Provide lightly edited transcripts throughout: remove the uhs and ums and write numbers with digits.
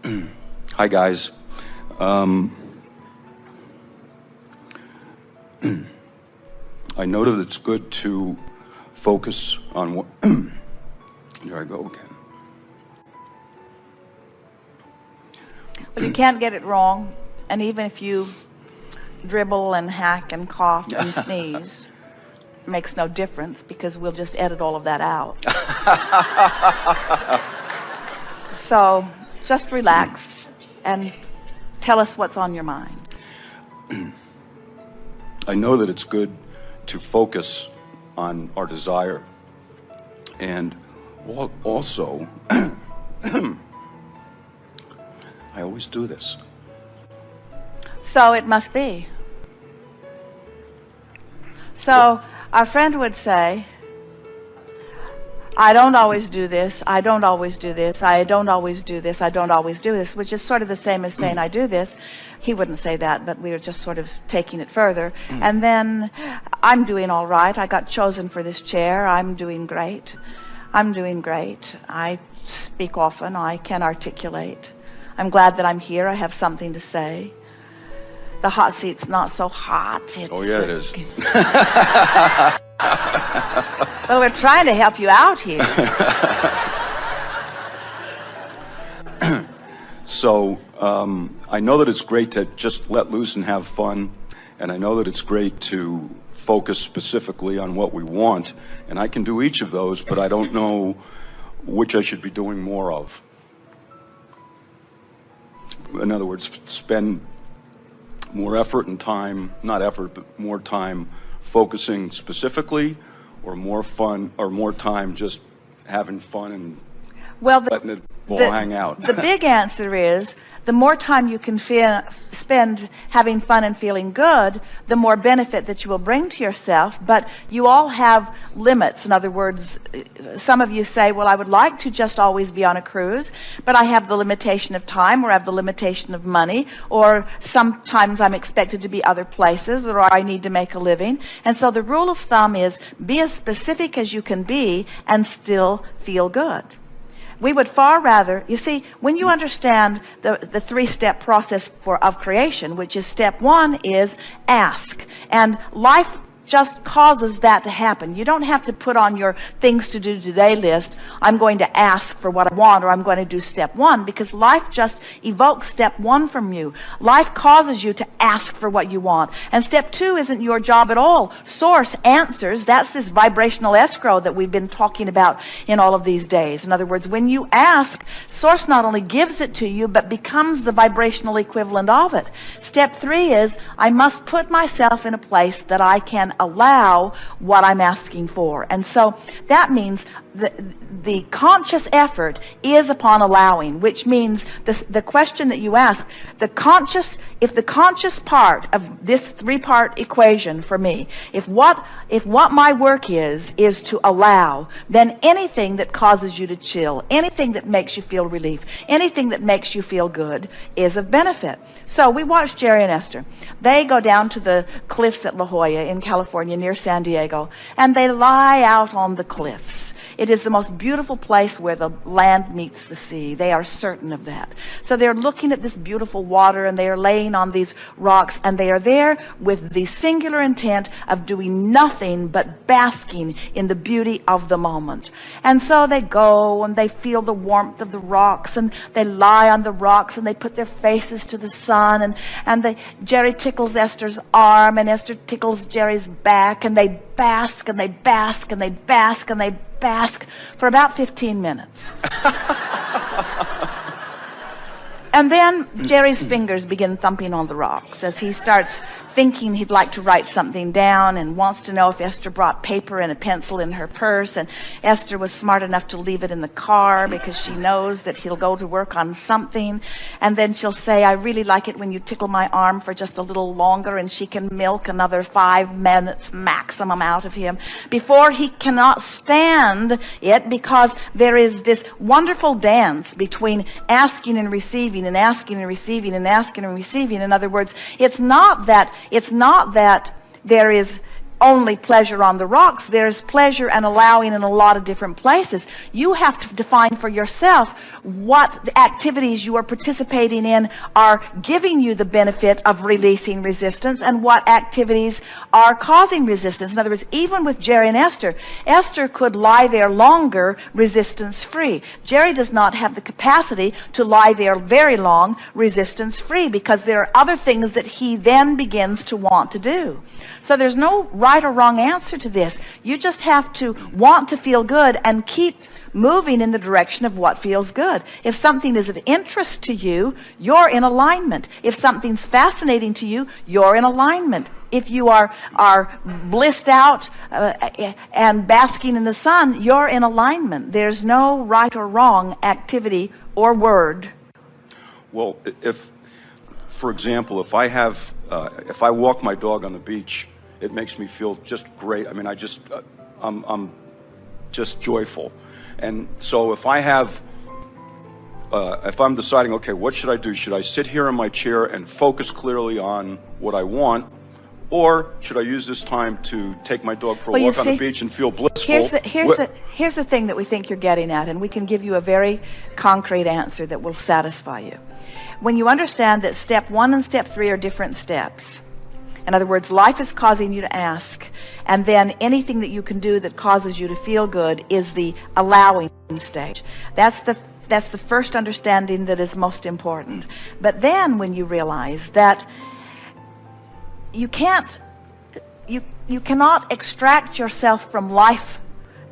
Hi, guys. I know that it's good to focus on what... Here I go again. Well, you can't get it wrong, and even if you dribble and hack and cough and sneeze, it makes no difference, because we'll just edit all of that out. So just relax and tell us what's on your mind. I know that it's good to focus on our desire, and also I always do this. So it must be. So our friend would say, I don't always do this, I don't always do this, I don't always do this, I don't always do this, which is sort of the same as saying I do this. He wouldn't say that, but we were just sort of taking it further. And then, I'm doing all right, I got chosen for this chair, I'm doing great. I'm doing great. I speak often, I can articulate. I'm glad that I'm here, I have something to say. The hot seat's not so hot. Oh yeah, it is. Well, we're trying to help you out here. So, I know that it's great to just let loose and have fun, and I know that it's great to focus specifically on what we want, and I can do each of those, but I don't know which I should be doing more of. In other words, spend more effort and time, not effort, but more time focusing specifically, or more fun, or more time just having fun and letting it all hang out. The big answer is, the more time you can spend having fun and feeling good, the more benefit that you will bring to yourself. But you all have limits. In other words, some of you say, well, I would like to just always be on a cruise, but I have the limitation of time, or I have the limitation of money, or sometimes I'm expected to be other places, or I need to make a living. And so the rule of thumb is, be as specific as you can be and still feel good. We would far rather, you see, when you understand the three-step process of creation, which is step one is ask. And life just causes that to happen. You don't have to put on your things to do today list, I'm going to ask for what I want, or I'm going to do step one, because life just evokes step one from you. Life causes you to ask for what you want. And step two isn't your job at all. Source answers. That's this vibrational escrow that we've been talking about in all of these days. In other words, when you ask, Source not only gives it to you, but becomes the vibrational equivalent of it. Step three is, I must put myself in a place that I can allow what I'm asking for. And so that means the conscious effort is upon allowing, which means the question that you ask, if the conscious part of this three-part equation for me, if what my work is to allow, then anything that causes you to chill, anything that makes you feel relief, anything that makes you feel good is of benefit. So we watched Jerry and Esther. They go down to the cliffs at La Jolla in California near San Diego, and they lie out on the cliffs. It is the most beautiful place where the land meets the sea. They are certain of that. So they're looking at this beautiful water, and they are laying on these rocks, and they are there with the singular intent of doing nothing but basking in the beauty of the moment. And so they go, and they feel the warmth of the rocks, and they lie on the rocks, and they put their faces to the sun, and Jerry tickles Esther's arm, and Esther tickles Jerry's back, and they bask, and they bask, and they bask, and they bask for about 15 minutes. And then Jerry's fingers begin thumping on the rocks as he starts thinking he'd like to write something down, and wants to know if Esther brought paper and a pencil in her purse, and Esther was smart enough to leave it in the car because she knows that he'll go to work on something. And then she'll say, I really like it when you tickle my arm for just a little longer, and she can milk another 5 minutes maximum out of him before he cannot stand it, because there is this wonderful dance between asking and receiving, and asking and receiving, and asking and receiving. In other words, it's not that there is only pleasure on the rocks. There's pleasure and allowing in a lot of different places. You have to define for yourself what activities you are participating in are giving you the benefit of releasing resistance, and what activities are causing resistance. In other words, even with Jerry and Esther, Esther could lie there longer resistance free. Jerry does not have the capacity to lie there very long resistance free, because there are other things that he then begins to want to do. So there's no right or wrong answer to this. You just have to want to feel good and keep moving in the direction of what feels good. If something is of interest to you, you're in alignment. If something's fascinating to you, you're in alignment. If you are blissed out and basking in the sun, you're in alignment. There's no right or wrong activity or word. Well, if, for example, if I walk my dog on the beach, it makes me feel just great. I mean, I'm just joyful. And so if I'm deciding, okay, what should I do? Should I sit here in my chair and focus clearly on what I want? Or should I use this time to take my dog for a walk on the beach and feel blissful? Here's the thing that we think you're getting at, and we can give you a very concrete answer that will satisfy you. When you understand that step 1 and step 3 are different steps, in other words, life is causing you to ask, and then anything that you can do that causes you to feel good is the allowing stage. That's the first understanding that is most important. But then when you realize that you cannot extract yourself from life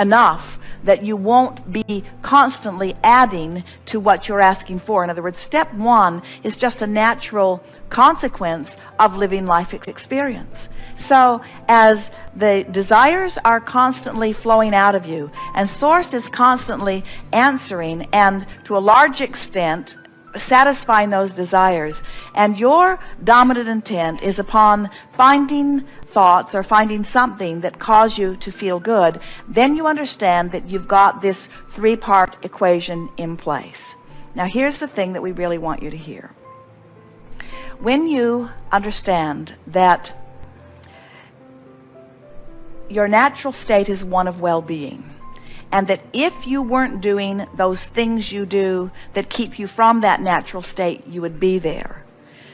enough that you won't be constantly adding to what you're asking for. In other words, step 1 is just a natural consequence of living life experience. So as the desires are constantly flowing out of you, and Source is constantly answering and to a large extent satisfying those desires, and your dominant intent is upon finding thoughts or finding something that cause you to feel good, then you understand that you've got this 3-part equation in place. Now here's the thing that we really want you to hear. When you understand that your natural state is one of well-being, and that if you weren't doing those things you do that keep you from that natural state, you would be there.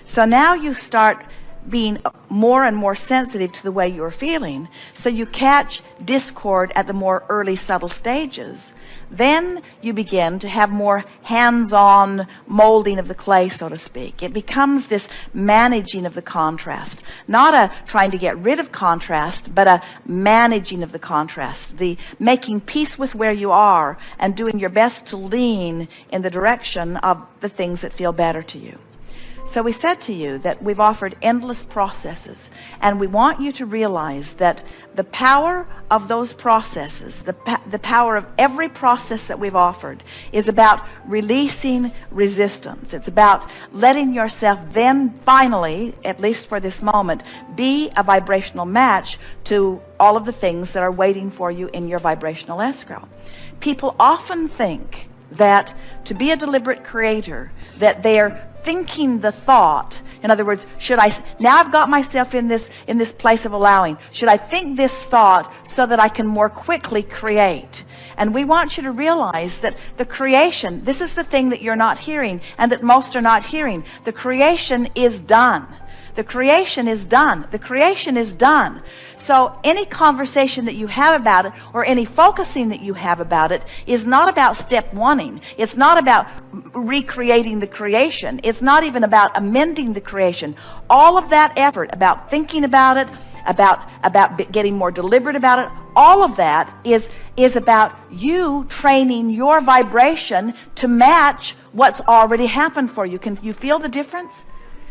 So now you start being more and more sensitive to the way you're feeling, so you catch discord at the more early subtle stages. Then you begin to have more hands-on molding of the clay, so to speak. It becomes this managing of the contrast, not a trying to get rid of contrast, but a managing of the contrast, the making peace with where you are and doing your best to lean in the direction of the things that feel better to you. So we said to you that we've offered endless processes, and we want you to realize that the power of those processes, the power of every process that we've offered, is about releasing resistance. It's about letting yourself then finally, at least for this moment, be a vibrational match to all of the things that are waiting for you in your vibrational escrow. People often think that to be a deliberate creator, that they're thinking the thought. In other words, now I've got myself in this place of allowing, should I think this thought so that I can more quickly create? And we want you to realize that the creation, this is the thing that you're not hearing and that most are not hearing. The creation is done. The creation is done. The creation is done. So any conversation that you have about it, or any focusing that you have about it, is not about step 1ing. It's not about recreating the creation. It's not even about amending the creation. All of that effort about thinking about it, about getting more deliberate about it, all of that is about you training your vibration to match what's already happened for you. Can you feel the difference?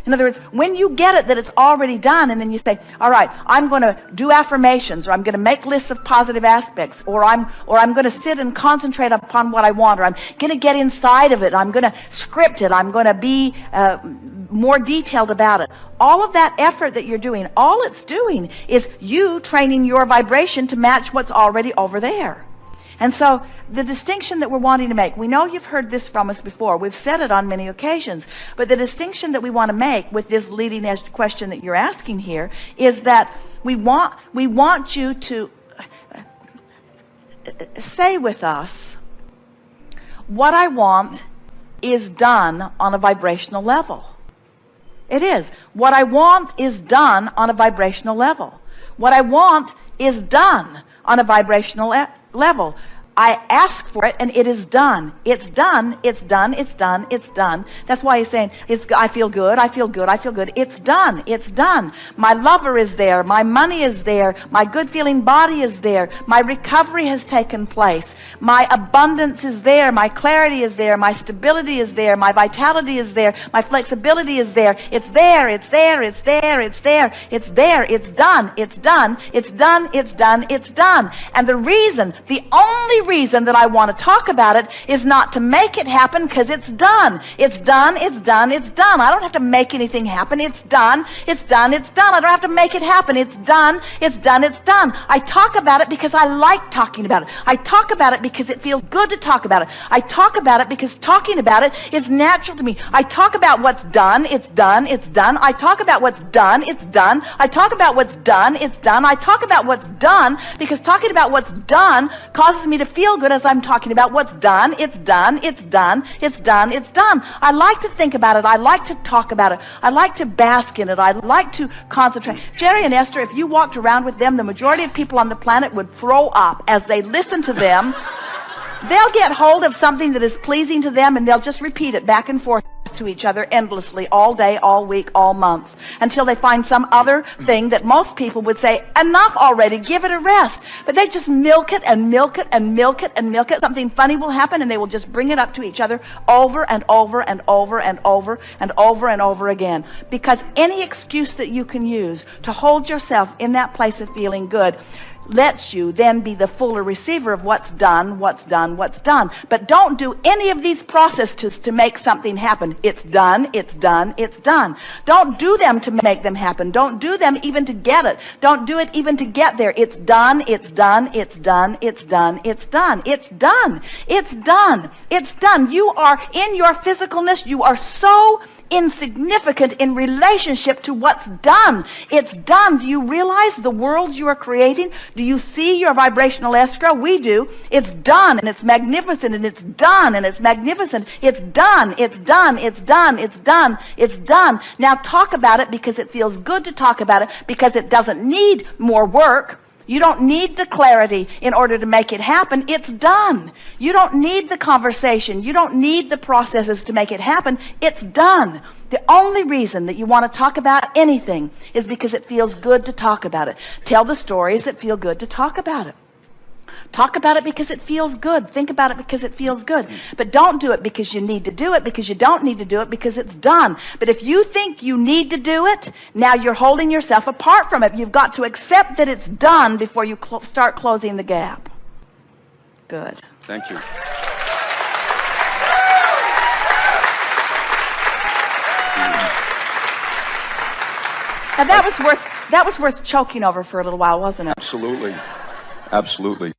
In other words, when you get it that it's already done, and then you say, all right, I'm going to do affirmations, or I'm going to make lists of positive aspects, or I'm going to sit and concentrate upon what I want, or I'm going to get inside of it, I'm going to script it, I'm going to be more detailed about it. All of that effort that you're doing, all it's doing is you training your vibration to match what's already over there. And so the distinction that we're wanting to make, we know you've heard this from us before, we've said it on many occasions, but the distinction that we want to make with this leading edge question that you're asking here is that We want you to say with us, what I want is done on a vibrational level. It is. What I want is done on a vibrational level. What I want is done on a vibrational level. I ask for it and it is done. It's done. It's done. It's done. It's done. That's why he's saying, I feel good. I feel good. I feel good. It's done. It's done. My lover is there. My money is there. My good feeling body is there. My recovery has taken place. My abundance is there. My clarity is there. My stability is there. My vitality is there. My flexibility is there. It's there. It's there. It's there. It's there. It's there. It's done. It's done. It's done. It's done. It's done. And the only reason that I want to talk about it is not to make it happen, because it's done. It's done. It's done. It's done. I don't have to make anything happen. It's done. It's done. It's done. I don't have to make it happen. It's done. It's done. It's done. I talk about it because I like talking about it. I talk about it because it feels good to talk about it. I talk about it because talking about it is natural to me. I talk about what's done. It's done. It's done. I talk about what's done. It's done. I talk about what's done. It's done. I talk about what's done because talking about what's done causes me to feel good as I'm talking about what's done. It's done. It's done. It's done. It's done. I like to think about it. I like to talk about it. I like to bask in it. I like to concentrate. Jerry and Esther, if you walked around with them, the majority of people on the planet would throw up as they listen to them. They'll get hold of something that is pleasing to them and they'll just repeat it back and forth to each other endlessly all day, all week, all month, until they find some other thing that most people would say, enough already, give it a rest. But they just milk it and milk it and milk it and milk it. Something funny will happen and they will just bring it up to each other over and over and over and over and over and over again. Because any excuse that you can use to hold yourself in that place of feeling good lets you then be the fuller receiver of what's done, what's done, what's done. But don't do any of these processes to make something happen. It's done, it's done, it's done. Don't do them to make them happen. Don't do them even to get it. Don't do it even to get there. It's done, it's done, it's done, it's done, it's done, it's done, it's done, it's done. You are in your physicalness, you are so insignificant in relationship to what's done. It's done. Do you realize the worlds you are creating? Do you see your vibrational escrow? We do. It's done and it's magnificent and it's done and it's magnificent. It's done. It's done. It's done. It's done. It's done. Now talk about it because it feels good to talk about it, because it doesn't need more work. You don't need the clarity in order to make it happen. It's done. You don't need the conversation. You don't need the processes to make it happen. It's done. The only reason that you want to talk about anything is because it feels good to talk about it. Tell the stories that feel good to talk about it. Talk about it because it feels good. Think about it because it feels good. But don't do it because you need to do it, because you don't need to do it because it's done. But if you think you need to do it, now you're holding yourself apart from it. You've got to accept that it's done before you start closing the gap. Good. Thank you. Now that was worth choking over for a little while, wasn't it? Absolutely. Absolutely.